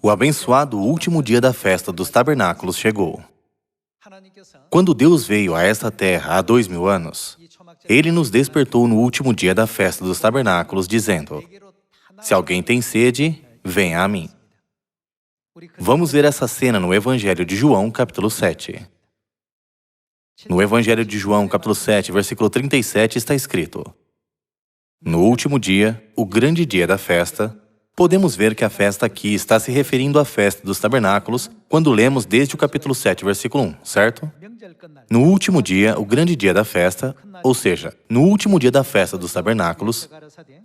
O abençoado último dia da festa dos tabernáculos chegou. Quando Deus veio a esta terra há 2000 anos, Ele nos despertou no último dia da festa dos tabernáculos, dizendo: se alguém tem sede, venha a mim. Vamos ver essa cena no Evangelho de João, capítulo 7. No Evangelho de João, capítulo 7, versículo 37, está escrito: no último dia, o grande dia da festa. Podemos ver que a festa aqui está se referindo à festa dos tabernáculos quando lemos desde o capítulo 7, versículo 1, certo? No último dia, o grande dia da festa, ou seja, no último dia da festa dos tabernáculos,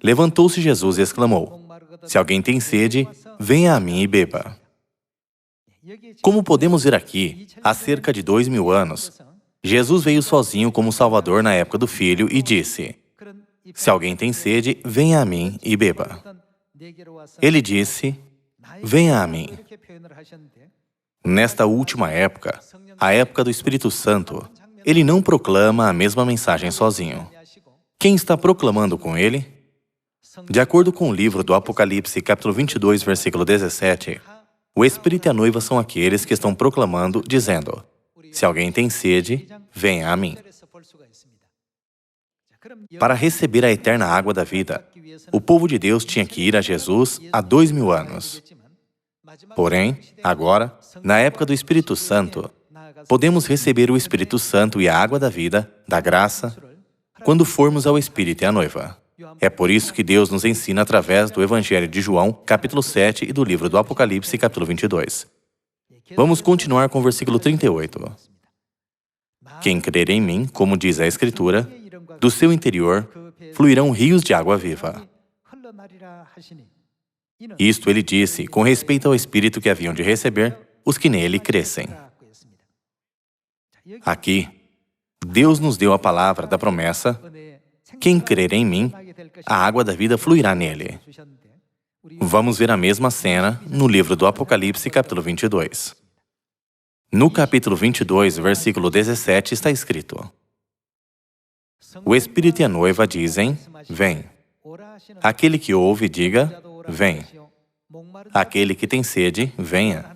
levantou-se Jesus e exclamou: se alguém tem sede, venha a mim e beba. Como podemos ver aqui, há cerca de 2000 anos, Jesus veio sozinho como Salvador na época do Filho e disse: se alguém tem sede, venha a mim e beba. Ele disse: venha a mim. Nesta última época, a época do Espírito Santo, Ele não proclama a mesma mensagem sozinho. Quem está proclamando com Ele? De acordo com o livro do Apocalipse, capítulo 22, versículo 17, o Espírito e a noiva são aqueles que estão proclamando, dizendo: se alguém tem sede, venha a mim. Para receber a eterna água da vida, o povo de Deus tinha que ir a Jesus há 2000 anos. Porém, agora, na época do Espírito Santo, podemos receber o Espírito Santo e a água da vida, da graça, quando formos ao Espírito e à noiva. É por isso que Deus nos ensina através do Evangelho de João, capítulo 7, e do livro do Apocalipse, capítulo 22. Vamos continuar com o versículo 38. Quem crer em mim, como diz a Escritura, do seu interior fluirão rios de água viva. Isto ele disse com respeito ao Espírito que haviam de receber os que nele crescem. Aqui, Deus nos deu a palavra da promessa: quem crer em mim, a água da vida fluirá nele. Vamos ver a mesma cena no livro do Apocalipse, capítulo 22. No capítulo 22, versículo 17, está escrito: o Espírito e a noiva dizem: vem. Aquele que ouve, diga: vem. Aquele que tem sede, venha.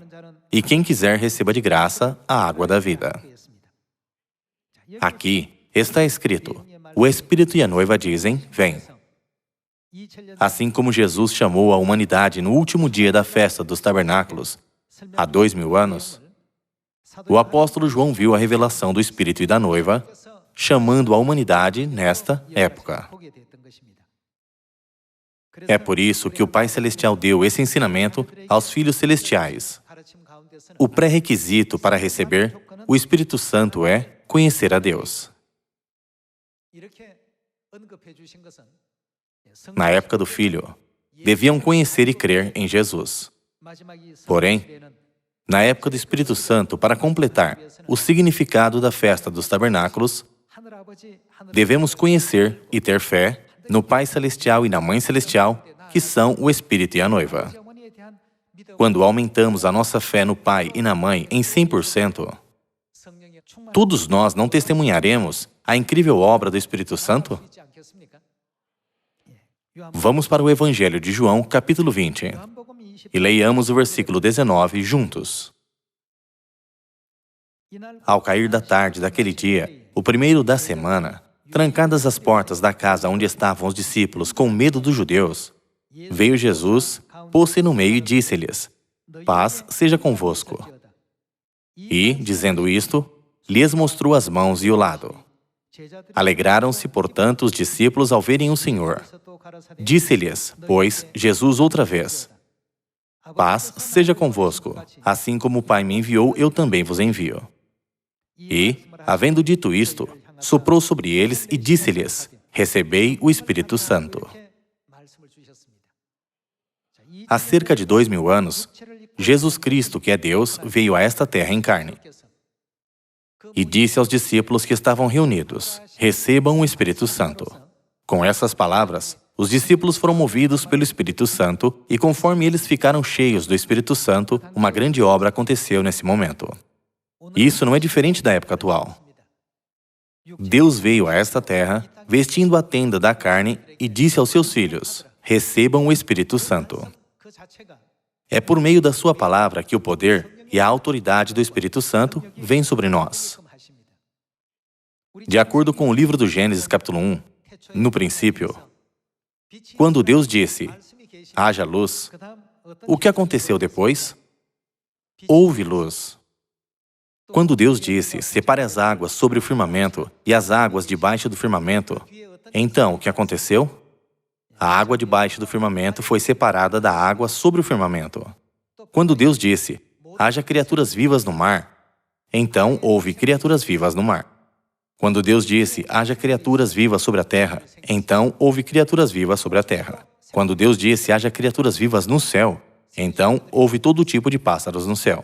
E quem quiser, receba de graça a água da vida. Aqui está escrito: o Espírito e a noiva dizem: vem. Assim como Jesus chamou a humanidade no último dia da festa dos tabernáculos, há 2000 anos, o apóstolo João viu a revelação do Espírito e da noiva, chamando a humanidade nesta época. É por isso que o Pai Celestial deu esse ensinamento aos filhos celestiais. O pré-requisito para receber o Espírito Santo é conhecer a Deus. Na época do Filho, deviam conhecer e crer em Jesus. Porém, na época do Espírito Santo, para completar o significado da festa dos tabernáculos, devemos conhecer e ter fé no Pai Celestial e na Mãe Celestial, que são o Espírito e a noiva. Quando aumentamos a nossa fé no Pai e na Mãe em 100%, todos nós não testemunharemos a incrível obra do Espírito Santo? Vamos para o Evangelho de João, capítulo 20, e leiamos o versículo 19 juntos. Ao cair da tarde daquele dia, o primeiro da semana, trancadas as portas da casa onde estavam os discípulos com medo dos judeus, veio Jesus, pôs-se no meio e disse-lhes: paz seja convosco. E, dizendo isto, lhes mostrou as mãos e o lado. Alegraram-se, portanto, os discípulos ao verem o Senhor. Disse-lhes, pois, Jesus outra vez: paz seja convosco. Assim como o Pai me enviou, eu também vos envio. E, havendo dito isto, soprou sobre eles e disse-lhes: recebei o Espírito Santo. Há cerca de 2000 anos, Jesus Cristo, que é Deus, veio a esta terra em carne. E disse aos discípulos que estavam reunidos: recebam o Espírito Santo. Com essas palavras, os discípulos foram movidos pelo Espírito Santo e conforme eles ficaram cheios do Espírito Santo, uma grande obra aconteceu nesse momento. Isso não é diferente da época atual. Deus veio a esta terra, vestindo a tenda da carne, e disse aos seus filhos: recebam o Espírito Santo. É por meio da sua palavra que o poder e a autoridade do Espírito Santo vêm sobre nós. De acordo com o livro do Gênesis, capítulo 1, no princípio, quando Deus disse, haja luz, o que aconteceu depois? Houve luz. Quando Deus disse, separe as águas sobre o firmamento e as águas debaixo do firmamento, então o que aconteceu? A água debaixo do firmamento foi separada da água sobre o firmamento. Quando Deus disse, haja criaturas vivas no mar, então houve criaturas vivas no mar. Quando Deus disse, haja criaturas vivas sobre a terra, então houve criaturas vivas sobre a terra. Quando Deus disse, haja criaturas vivas no céu, então houve todo tipo de pássaros no céu.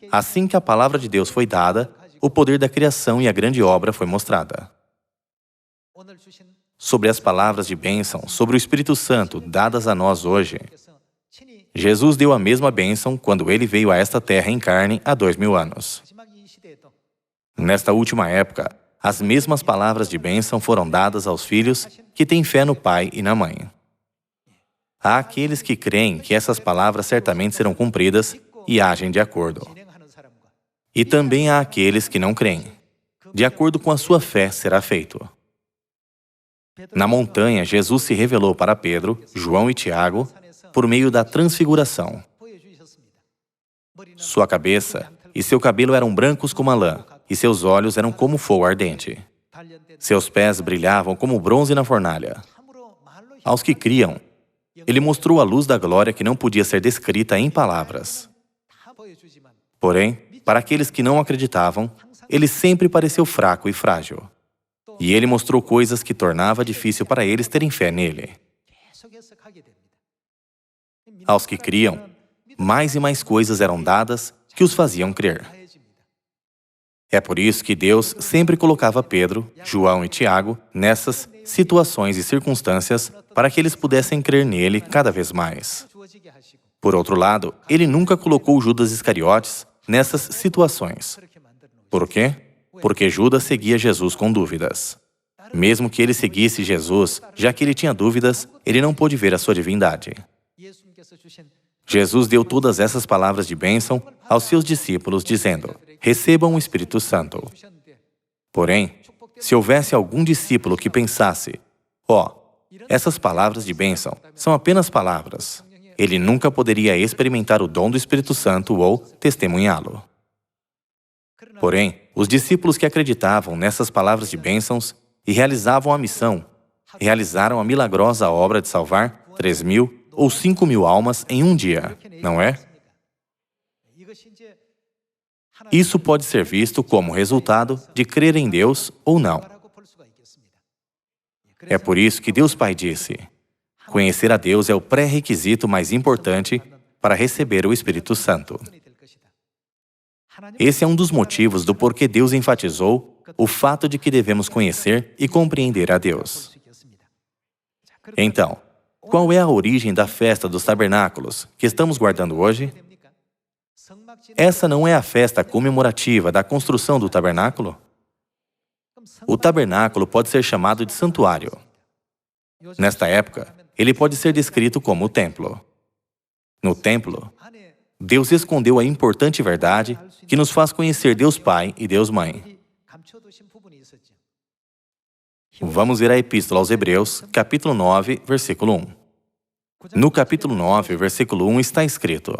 Assim que a palavra de Deus foi dada, o poder da criação e a grande obra foi mostrada. Sobre as palavras de bênção, sobre o Espírito Santo dadas a nós hoje, Jesus deu a mesma bênção quando Ele veio a esta terra em carne há 2000 anos. Nesta última época, as mesmas palavras de bênção foram dadas aos filhos que têm fé no Pai e na Mãe. Há aqueles que creem que essas palavras certamente serão cumpridas e agem de acordo. E também há aqueles que não creem. De acordo com a sua fé será feito. Na montanha, Jesus se revelou para Pedro, João e Tiago por meio da transfiguração. Sua cabeça e seu cabelo eram brancos como a lã, e seus olhos eram como fogo ardente. Seus pés brilhavam como bronze na fornalha. Aos que criam, Ele mostrou a luz da glória que não podia ser descrita em palavras. Porém, para aqueles que não acreditavam, Ele sempre pareceu fraco e frágil. E Ele mostrou coisas que tornava difícil para eles terem fé nele. Aos que criam, mais e mais coisas eram dadas que os faziam crer. É por isso que Deus sempre colocava Pedro, João e Tiago nessas situações e circunstâncias para que eles pudessem crer nele cada vez mais. Por outro lado, Ele nunca colocou Judas Iscariotes nessas situações. Por quê? Porque Judas seguia Jesus com dúvidas. Mesmo que ele seguisse Jesus, já que ele tinha dúvidas, ele não pôde ver a sua divindade. Jesus deu todas essas palavras de bênção aos seus discípulos, dizendo, recebam o Espírito Santo. Porém, se houvesse algum discípulo que pensasse, essas palavras de bênção são apenas palavras, ele nunca poderia experimentar o dom do Espírito Santo ou testemunhá-lo. Porém, os discípulos que acreditavam nessas palavras de bênçãos e realizavam a missão, realizaram a milagrosa obra de salvar 3.000 ou 5.000 almas em um dia, não é? Isso pode ser visto como resultado de crer em Deus ou não. É por isso que Deus Pai disse, conhecer a Deus é o pré-requisito mais importante para receber o Espírito Santo. Esse é um dos motivos do porquê Deus enfatizou o fato de que devemos conhecer e compreender a Deus. Então, qual é a origem da festa dos tabernáculos que estamos guardando hoje? Essa não é a festa comemorativa da construção do tabernáculo? O tabernáculo pode ser chamado de santuário. Nesta época, ele pode ser descrito como o templo. No templo, Deus escondeu a importante verdade que nos faz conhecer Deus Pai e Deus Mãe. Vamos ver a Epístola aos Hebreus, capítulo 9, versículo 1. No capítulo 9, versículo 1 está escrito,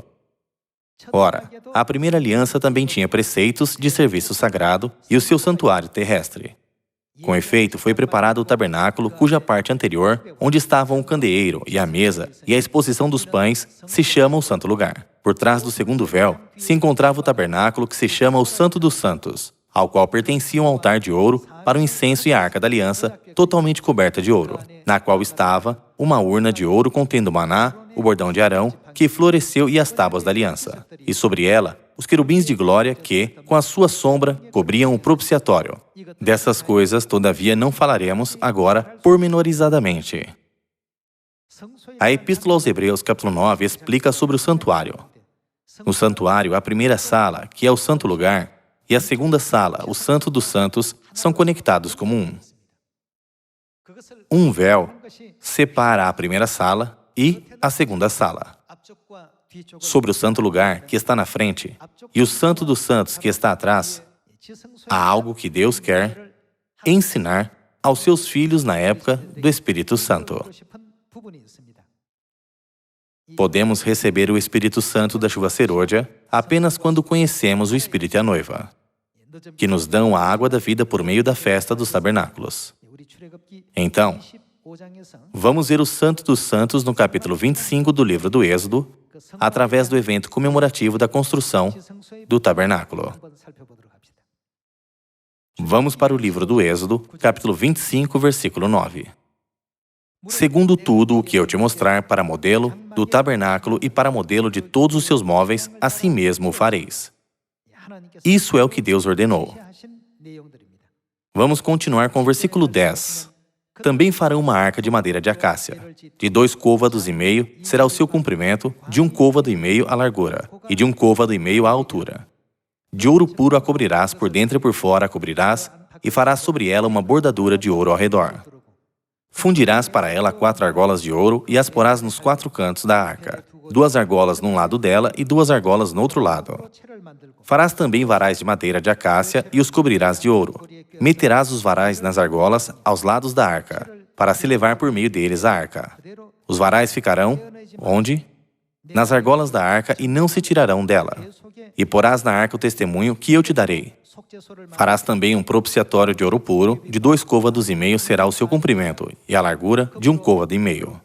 ora, a primeira aliança também tinha preceitos de serviço sagrado e o seu santuário terrestre. Com efeito, foi preparado o tabernáculo, cuja parte anterior, onde estavam o candeeiro e a mesa e a exposição dos pães, se chama o Santo Lugar. Por trás do segundo véu, se encontrava o tabernáculo que se chama o Santo dos Santos, ao qual pertencia um altar de ouro para o incenso e a arca da aliança, totalmente coberta de ouro, na qual estava uma urna de ouro contendo maná, o bordão de Arão, que floresceu e as tábuas da aliança, e sobre ela, os querubins de glória que, com a sua sombra, cobriam o propiciatório. Dessas coisas, todavia, não falaremos agora pormenorizadamente. A Epístola aos Hebreus, capítulo 9, explica sobre o santuário. No santuário, a primeira sala, que é o santo lugar, e a segunda sala, o Santo dos Santos, são conectados como um. Um véu separa a primeira sala e a segunda sala. sobre o santo lugar que está na frente e o Santo dos Santos que está atrás, há algo que Deus quer ensinar aos seus filhos na época do Espírito Santo. Podemos receber o Espírito Santo da chuva serôdia apenas quando conhecemos o Espírito e a noiva, que nos dão a água da vida por meio da festa dos tabernáculos. Então, vamos ver o Santo dos Santos no capítulo 25 do livro do Êxodo, através do evento comemorativo da construção do tabernáculo. Vamos para o livro do Êxodo, capítulo 25, versículo 9. Segundo tudo o que eu te mostrar para modelo do tabernáculo e para modelo de todos os seus móveis, assim mesmo o fareis. Isso é o que Deus ordenou. Vamos continuar com o versículo 10. Também farão uma arca de madeira de acácia. De 2 côvados e meio será o seu comprimento, de 1 côvado e meio a largura, e de 1 côvado e meio a altura. De ouro puro a cobrirás, por dentro e por fora a cobrirás, e farás sobre ela uma bordadura de ouro ao redor. Fundirás para ela 4 argolas de ouro e as porás nos 4 cantos da arca, 2 argolas num lado dela e 2 argolas no outro lado. Farás também varais de madeira de acácia e os cobrirás de ouro. Meterás os varais nas argolas aos lados da arca, para se levar por meio deles a arca. Os varais ficarão, onde? Nas argolas da arca e não se tirarão dela. E porás na arca o testemunho que eu te darei. Farás também um propiciatório de ouro puro, de 2 côvados e meio será o seu comprimento, e a largura de 1 côvado e meio.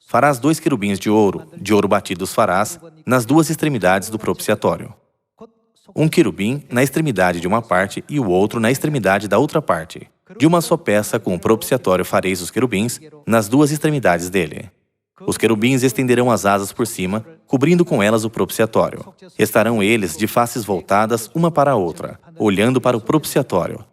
Farás 2 querubins de ouro batido os farás, nas 2 extremidades do propiciatório. Um querubim na extremidade de uma parte e o outro na extremidade da outra parte. De uma só peça com o propiciatório fareis os querubins nas 2 extremidades dele. Os querubins estenderão as asas por cima, cobrindo com elas o propiciatório. Estarão eles de faces voltadas uma para a outra, olhando para o propiciatório.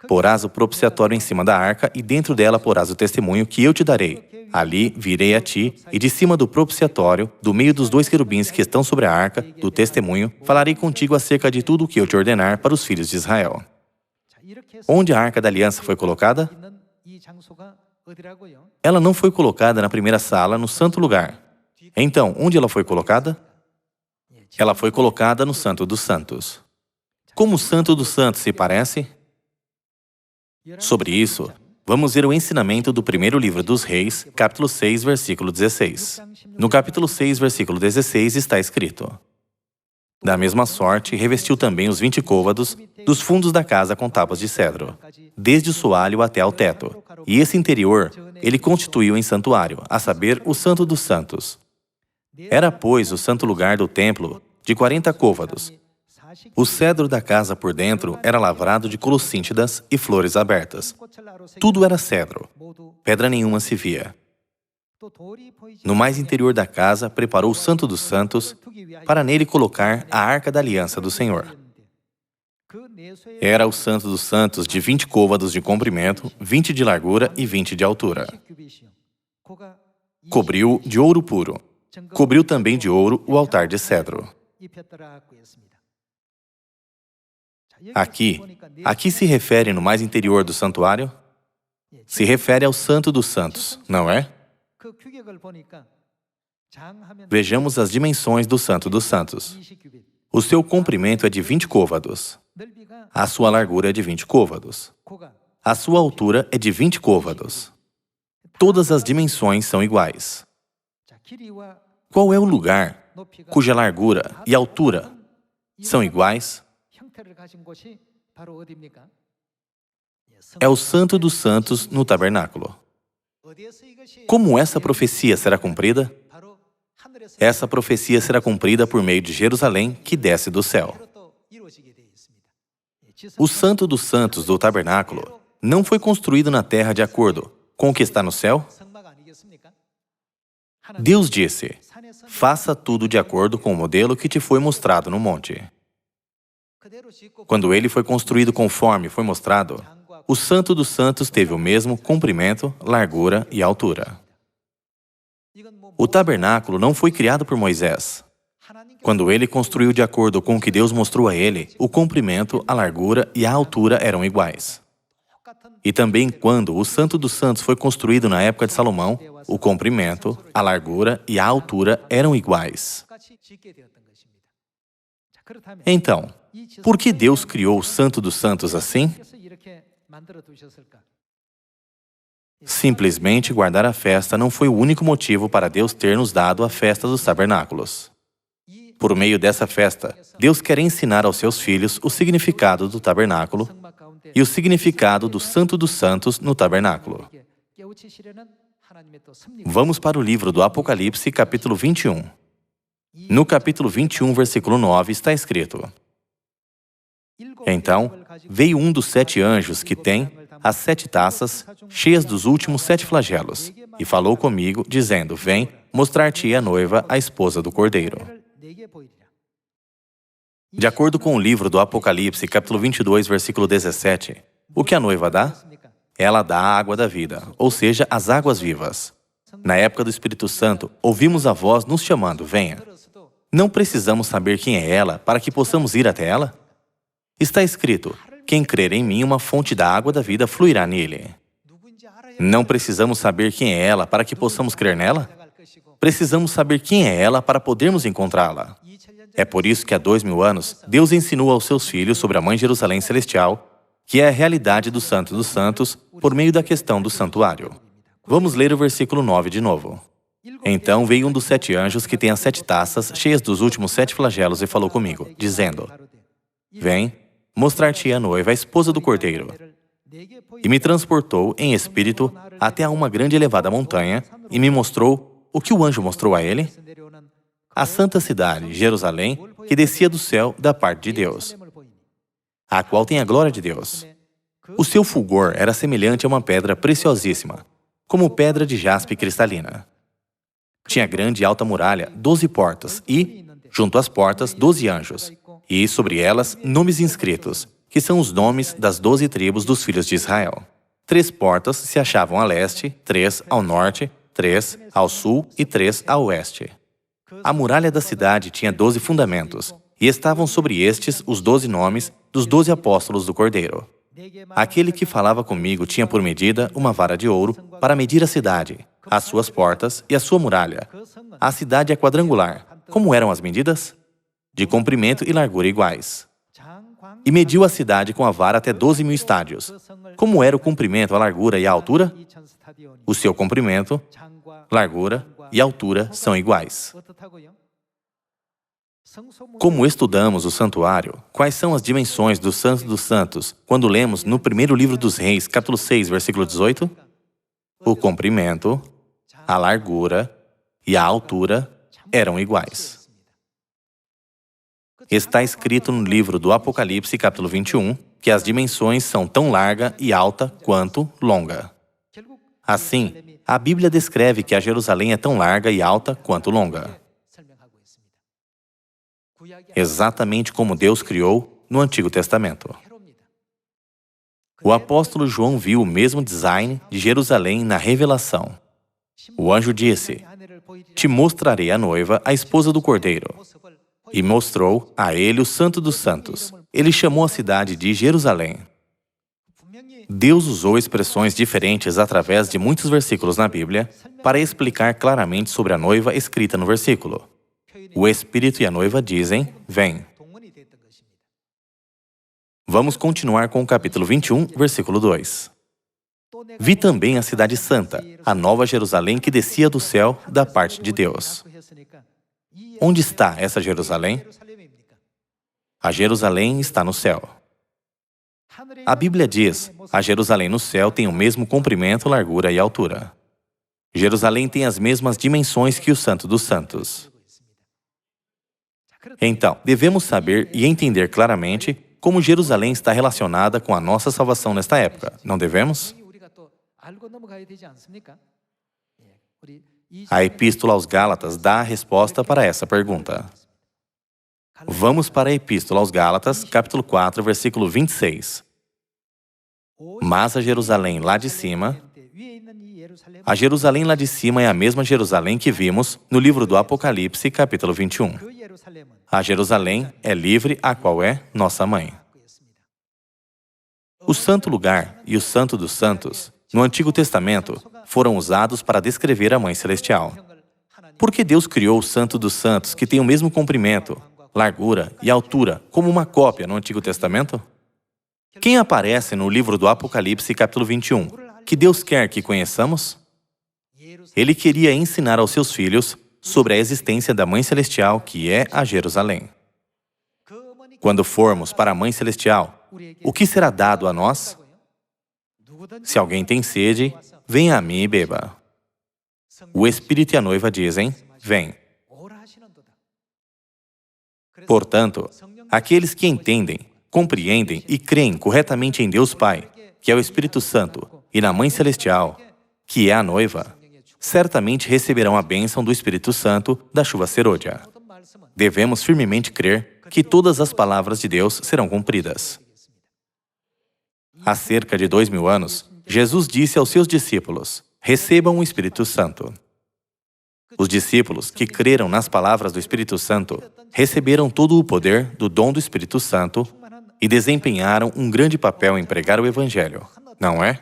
Porás o propiciatório em cima da arca e dentro dela porás o testemunho que eu te darei. Ali virei a ti e de cima do propiciatório, do meio dos 2 querubins que estão sobre a arca, do testemunho, falarei contigo acerca de tudo o que eu te ordenar para os filhos de Israel. Onde a arca da aliança foi colocada? Ela não foi colocada na primeira sala, no santo lugar. Então, onde ela foi colocada? Ela foi colocada no Santo dos Santos. Como o Santo dos Santos se parece? Sobre isso, vamos ver o ensinamento do primeiro livro dos Reis, capítulo 6, versículo 16. No capítulo 6, versículo 16 está escrito: Da mesma sorte, revestiu também os 20 côvados dos fundos da casa com tábuas de cedro, desde o soalho até ao teto. E esse interior ele constituiu em santuário, a saber, o Santo dos Santos. Era, pois, o santo lugar do templo de 40 côvados. O cedro da casa por dentro era lavrado de colossíntidas e flores abertas. Tudo era cedro, pedra nenhuma se via. No mais interior da casa, preparou o Santo dos Santos para nele colocar a arca da aliança do Senhor. Era o Santo dos Santos de 20 côvados de comprimento, 20 de largura e 20 de altura. Cobriu de ouro puro. Cobriu também de ouro o altar de cedro. Aqui se refere no mais interior do santuário? Se refere ao Santo dos Santos, não é? Vejamos as dimensões do Santo dos Santos. O seu comprimento é de 20 côvados. A sua largura é de 20 côvados. A sua altura é de 20 côvados. Todas as dimensões são iguais. Qual é o lugar cuja largura e altura são iguais? É o Santo dos Santos no tabernáculo. Como essa profecia será cumprida? Essa profecia será cumprida por meio de Jerusalém, que desce do céu. O Santo dos Santos do tabernáculo não foi construído na terra de acordo com o que está no céu? Deus disse: faça tudo de acordo com o modelo que te foi mostrado no monte. Quando ele foi construído conforme foi mostrado, o Santo dos Santos teve o mesmo comprimento, largura e altura. O tabernáculo não foi criado por Moisés. Quando ele construiu de acordo com o que Deus mostrou a ele, o comprimento, a largura e a altura eram iguais. E também quando o Santo dos Santos foi construído na época de Salomão, o comprimento, a largura e a altura eram iguais. Então, por que Deus criou o Santo dos Santos assim? Simplesmente guardar a festa não foi o único motivo para Deus ter nos dado a festa dos tabernáculos. Por meio dessa festa, Deus quer ensinar aos seus filhos o significado do tabernáculo e o significado do Santo dos Santos no tabernáculo. Vamos para o livro do Apocalipse, capítulo 21. No capítulo 21, versículo 9, está escrito: Então, veio um dos 7 anjos que tem as 7 taças cheias dos últimos 7 flagelos, e falou comigo, dizendo: Vem, mostrar-te a noiva, a esposa do Cordeiro. De acordo com o livro do Apocalipse, capítulo 22, versículo 17, o que a noiva dá? Ela dá a água da vida, ou seja, as águas vivas. Na época do Espírito Santo, ouvimos a voz nos chamando: Venha. Não precisamos saber quem é ela para que possamos ir até ela? Está escrito: Quem crer em mim, uma fonte da água da vida fluirá nele. Não precisamos saber quem é ela para que possamos crer nela? Precisamos saber quem é ela para podermos encontrá-la. É por isso que há 2000 anos, Deus ensinou aos seus filhos sobre a Mãe Jerusalém Celestial, que é a realidade do Santo dos Santos, por meio da questão do santuário. Vamos ler o versículo 9 de novo. Então veio um dos 7 anjos que tem as 7 taças cheias dos últimos 7 flagelos e falou comigo, dizendo: Vem, mostrar-te a noiva, a esposa do Cordeiro. E me transportou em espírito até a uma grande e elevada montanha e me mostrou o que o anjo mostrou a ele: a santa cidade, Jerusalém, que descia do céu da parte de Deus, a qual tem a glória de Deus. O seu fulgor era semelhante a uma pedra preciosíssima, como pedra de jaspe cristalina. Tinha grande e alta muralha, 12 portas e, junto às portas, 12 anjos, e sobre elas nomes inscritos, que são os nomes das 12 tribos dos filhos de Israel. 3 portas se achavam a leste, 3 ao norte, 3 ao sul e 3 a oeste. A muralha da cidade tinha 12 fundamentos, e estavam sobre estes os 12 nomes dos 12 apóstolos do Cordeiro. Aquele que falava comigo tinha por medida uma vara de ouro para medir a cidade, as suas portas e a sua muralha. A cidade é quadrangular. Como eram as medidas? De comprimento e largura iguais. E mediu a cidade com a vara até 12.000 estádios. Como era o comprimento, a largura e a altura? O seu comprimento, largura e altura são iguais. Como estudamos o santuário, quais são as dimensões do Santo dos Santos quando lemos no primeiro livro dos Reis, capítulo 6, versículo 18? O comprimento, a largura e a altura eram iguais. Está escrito no livro do Apocalipse, capítulo 21, que as dimensões são tão larga e alta quanto longa. Assim, a Bíblia descreve que a Jerusalém é tão larga e alta quanto longa. Exatamente como Deus criou no Antigo Testamento. O apóstolo João viu o mesmo design de Jerusalém na Revelação. O anjo disse: Te mostrarei a noiva, a esposa do Cordeiro. E mostrou a ele o Santo dos Santos. Ele chamou a cidade de Jerusalém. Deus usou expressões diferentes através de muitos versículos na Bíblia para explicar claramente sobre a noiva escrita no versículo. O Espírito e a noiva dizem: Vem. Vamos continuar com o capítulo 21, versículo 2. Vi também a cidade santa, a nova Jerusalém que descia do céu da parte de Deus. Onde está essa Jerusalém? A Jerusalém está no céu. A Bíblia diz: a Jerusalém no céu tem o mesmo comprimento, largura e altura. Jerusalém tem as mesmas dimensões que o Santo dos Santos. Então, devemos saber e entender claramente como Jerusalém está relacionada com a nossa salvação nesta época, não devemos? A Epístola aos Gálatas dá a resposta para essa pergunta. Vamos para a Epístola aos Gálatas, capítulo 4, versículo 26. Mas a Jerusalém lá de cima é a mesma Jerusalém que vimos no livro do Apocalipse, capítulo 21. A Jerusalém é livre, a qual é nossa mãe. O santo lugar e o santo dos santos, no Antigo Testamento, foram usados para descrever a Mãe Celestial. Por que Deus criou o santo dos santos, que tem o mesmo comprimento, largura e altura, como uma cópia no Antigo Testamento? Quem aparece no livro do Apocalipse, capítulo 21, que Deus quer que conheçamos? Ele queria ensinar aos seus filhos sobre a existência da Mãe Celestial, que é a Jerusalém. Quando formos para a Mãe Celestial, o que será dado a nós? Se alguém tem sede, venha a mim e beba. O Espírito e a noiva dizem, vem. Portanto, aqueles que entendem, compreendem e creem corretamente em Deus Pai, que é o Espírito Santo, e na Mãe Celestial, que é a noiva, certamente receberão a bênção do Espírito Santo da chuva serôdia. Devemos firmemente crer que todas as palavras de Deus serão cumpridas. Há cerca de 2000 anos, Jesus disse aos seus discípulos, recebam o Espírito Santo. Os discípulos que creram nas palavras do Espírito Santo receberam todo o poder do dom do Espírito Santo e desempenharam um grande papel em pregar o Evangelho, não é?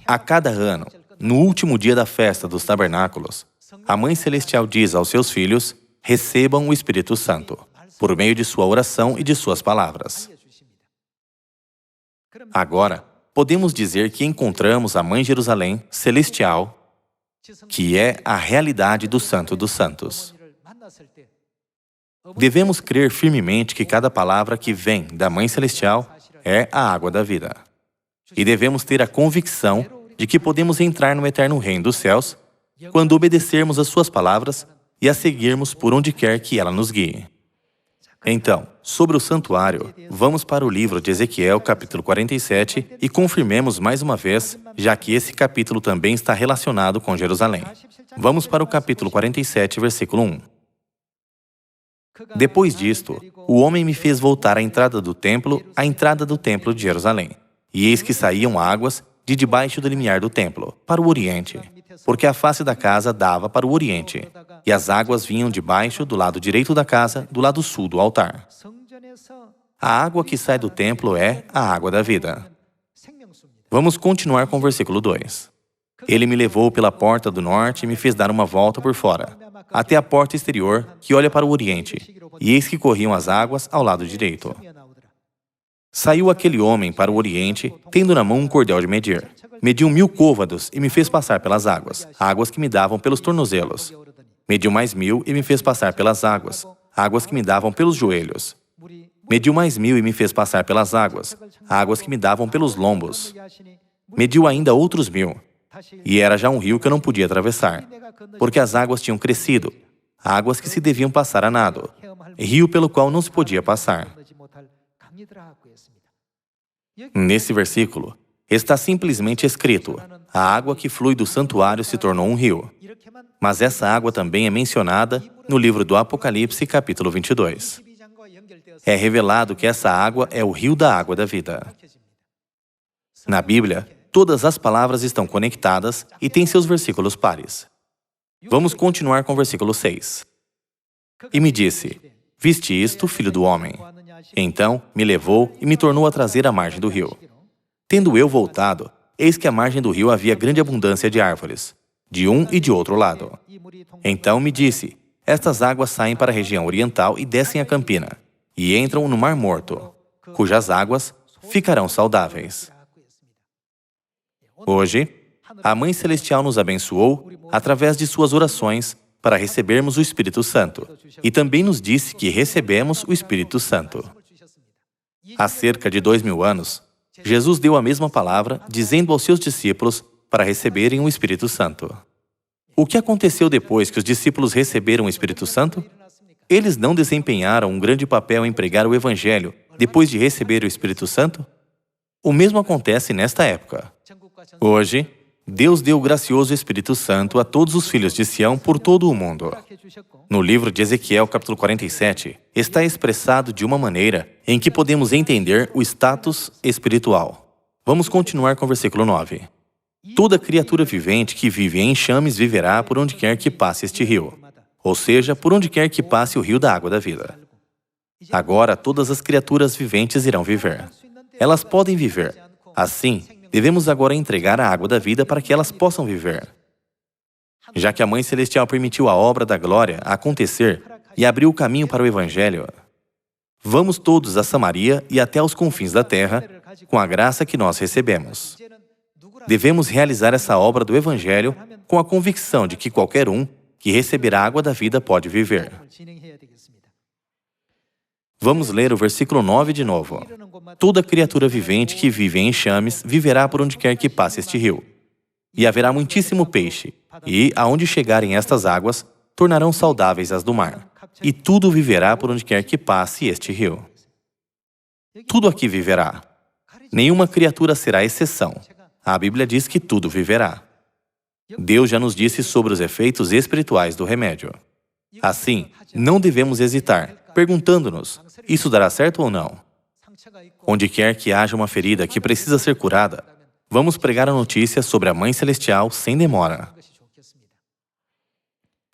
A cada ano, no último dia da festa dos tabernáculos, a Mãe Celestial diz aos seus filhos, recebam o Espírito Santo, por meio de sua oração e de suas palavras. Agora, podemos dizer que encontramos a Mãe Jerusalém celestial, que é a realidade do Santo dos Santos. Devemos crer firmemente que cada palavra que vem da Mãe Celestial é a água da vida. E devemos ter a convicção de que podemos entrar no eterno reino dos céus quando obedecermos às suas palavras e a seguirmos por onde quer que ela nos guie. Então, sobre o santuário, vamos para o livro de Ezequiel, capítulo 47, e confirmemos mais uma vez, já que esse capítulo também está relacionado com Jerusalém. Vamos para o capítulo 47, versículo 1. Depois disto, o homem me fez voltar à entrada do templo de Jerusalém. E eis que saíam águas de debaixo do limiar do templo, para o oriente, porque a face da casa dava para o oriente, e as águas vinham de baixo do lado direito da casa, do lado sul do altar. A água que sai do templo é a água da vida. Vamos continuar com o versículo 2. Ele me levou pela porta do norte e me fez dar uma volta por fora, até a porta exterior que olha para o oriente, e eis que corriam as águas ao lado direito. Saiu aquele homem para o oriente, tendo na mão um cordel de medir. Mediu 1000 côvados e me fez passar pelas águas, águas que me davam pelos tornozelos. Mediu mais 1000 e me fez passar pelas águas, águas que me davam pelos joelhos. Mediu mais 1000 e me fez passar pelas águas, águas que me davam pelos lombos. Mediu ainda outros 1000, e era já um rio que eu não podia atravessar, porque as águas tinham crescido, águas que se deviam passar a nado, rio pelo qual não se podia passar. Nesse versículo, está simplesmente escrito, a água que flui do santuário se tornou um rio. Mas essa água também é mencionada no livro do Apocalipse, capítulo 22. É revelado que essa água é o rio da água da vida. Na Bíblia, todas as palavras estão conectadas e têm seus versículos pares. Vamos continuar com o versículo 6. E me disse, viste isto, filho do homem? Então me levou e me tornou a trazer à margem do rio. Tendo eu voltado, eis que à margem do rio havia grande abundância de árvores, de um e de outro lado. Então me disse, estas águas saem para a região oriental e descem a campina, e entram no Mar Morto, cujas águas ficarão saudáveis. Hoje, a Mãe Celestial nos abençoou através de suas orações para recebermos o Espírito Santo, e também nos disse que recebemos o Espírito Santo. Há cerca de 2000 anos, Jesus deu a mesma palavra, dizendo aos seus discípulos para receberem o Espírito Santo. O que aconteceu depois que os discípulos receberam o Espírito Santo? Eles não desempenharam um grande papel em pregar o Evangelho depois de receber o Espírito Santo? O mesmo acontece nesta época. Hoje, Deus deu o gracioso Espírito Santo a todos os filhos de Sião por todo o mundo. No livro de Ezequiel, capítulo 47, está expressado de uma maneira em que podemos entender o status espiritual. Vamos continuar com o versículo 9. Toda criatura vivente que vive em enxames viverá por onde quer que passe este rio, ou seja, por onde quer que passe o rio da água da vida. Agora todas as criaturas viventes irão viver. Elas podem viver. Assim, devemos agora entregar a água da vida para que elas possam viver. Já que a Mãe Celestial permitiu a obra da glória acontecer e abriu o caminho para o Evangelho, vamos todos a Samaria e até aos confins da terra, com a graça que nós recebemos. Devemos realizar essa obra do Evangelho com a convicção de que qualquer um que receber a água da vida pode viver. Vamos ler o versículo 9 de novo. Toda criatura vivente que vive em enxames viverá por onde quer que passe este rio. E haverá muitíssimo peixe, e, aonde chegarem estas águas, tornarão saudáveis as do mar. E tudo viverá por onde quer que passe este rio. Tudo aqui viverá. Nenhuma criatura será exceção. A Bíblia diz que tudo viverá. Deus já nos disse sobre os efeitos espirituais do remédio. Assim, não devemos hesitar, perguntando-nos, isso dará certo ou não? Onde quer que haja uma ferida que precisa ser curada, vamos pregar a notícia sobre a Mãe Celestial sem demora.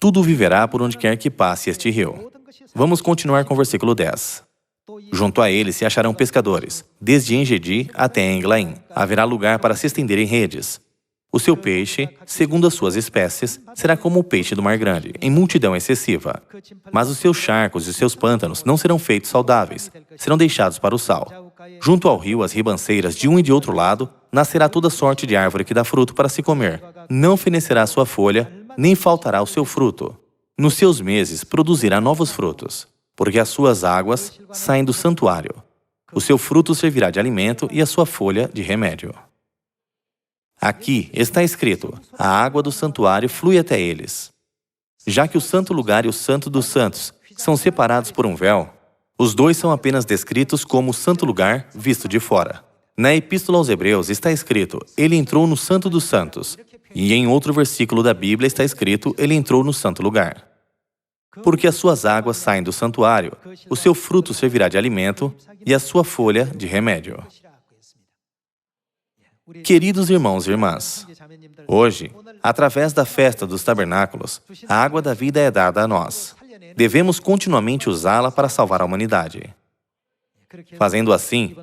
Tudo viverá por onde quer que passe este rio. Vamos continuar com o versículo 10. Junto a ele se acharão pescadores, desde Engedi até Englaim. Haverá lugar para se estenderem redes. O seu peixe, segundo as suas espécies, será como o peixe do mar grande, em multidão excessiva. Mas os seus charcos e os seus pântanos não serão feitos saudáveis, serão deixados para o sal. Junto ao rio, as ribanceiras de um e de outro lado, nascerá toda sorte de árvore que dá fruto para se comer. Não fenecerá a sua folha, nem faltará o seu fruto. Nos seus meses produzirá novos frutos, porque as suas águas saem do santuário. O seu fruto servirá de alimento e a sua folha de remédio. Aqui está escrito, a água do santuário flui até eles. Já que o santo lugar e o santo dos santos são separados por um véu, os dois são apenas descritos como o santo lugar visto de fora. Na Epístola aos Hebreus está escrito, ele entrou no santo dos santos. E em outro versículo da Bíblia está escrito, ele entrou no santo lugar. Porque as suas águas saem do santuário, o seu fruto servirá de alimento e a sua folha de remédio. Queridos irmãos e irmãs, hoje, através da festa dos tabernáculos, a água da vida é dada a nós. Devemos continuamente usá-la para salvar a humanidade. Fazendo assim,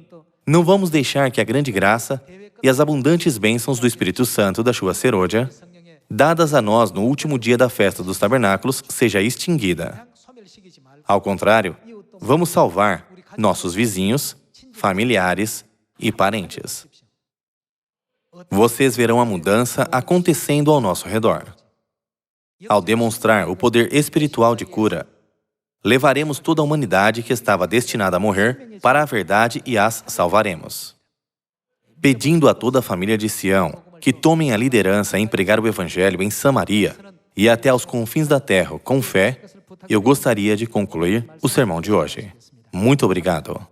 não vamos deixar que a grande graça e as abundantes bênçãos do Espírito Santo da Chuva Serôdia, dadas a nós no último dia da festa dos tabernáculos, seja extinguida. Ao contrário, vamos salvar nossos vizinhos, familiares e parentes. Vocês verão a mudança acontecendo ao nosso redor. Ao demonstrar o poder espiritual de cura, levaremos toda a humanidade que estava destinada a morrer para a verdade e as salvaremos. Pedindo a toda a família de Sião que tomem a liderança em pregar o Evangelho em Samaria e até aos confins da terra com fé, eu gostaria de concluir o sermão de hoje. Muito obrigado.